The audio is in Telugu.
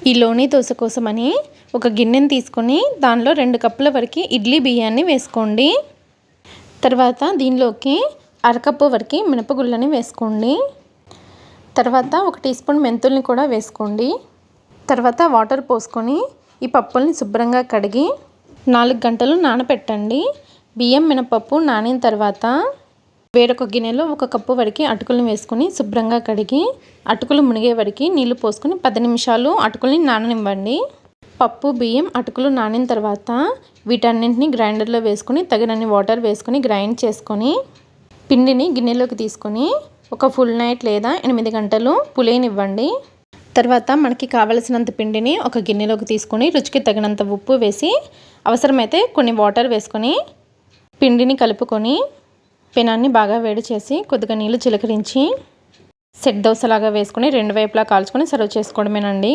ఈ లోని దోశ కోసమని ఒక గిన్నెని తీసుకొని దానిలో 2 కప్పుల వరకు ఇడ్లీ బియ్యాన్ని వేసుకోండి. తర్వాత దీనిలోకి అరకప్పు వరకు మినపగుళ్ళని వేసుకోండి. తర్వాత 1 టీ స్పూన్ మెంతుల్ని కూడా వేసుకోండి. తర్వాత వాటర్ పోసుకొని ఈ పప్పుల్ని శుభ్రంగా కడిగి 4 గంటలు నానబెట్టండి. బియ్యం మినపప్పు నానిన తర్వాత వేరొక గిన్నెలో 1 కప్పు వరకు అటుకులను వేసుకొని శుభ్రంగా కడిగి అటుకులు మునిగే వరకు నీళ్లు పోసుకొని 10 నిమిషాలు అటుకుల్ని నాననివ్వండి. పప్పు బియ్యం అటుకులు నానిన తర్వాత వీటన్నింటినీ గ్రైండర్లో వేసుకొని తగినన్ని వాటర్ వేసుకొని గ్రైండ్ చేసుకొని పిండిని గిన్నెలోకి తీసుకొని ఒక ఫుల్ నైట్ లేదా 8 గంటలు పులియనివ్వండి. తర్వాత మనకి కావలసినంత పిండిని ఒక గిన్నెలోకి తీసుకొని రుచికి తగినంత ఉప్పు వేసి అవసరమైతే కొన్ని వాటర్ వేసుకొని పిండిని కలుపుకొని పెనాన్ని బాగా వేడి చేసి కొద్దిగా నీళ్లు చిలకరించి సెట్ దోశలాగా వేసుకొని 2 వైపులా కాల్చుకొని సర్వ్ చేసుకోవడమేనండి.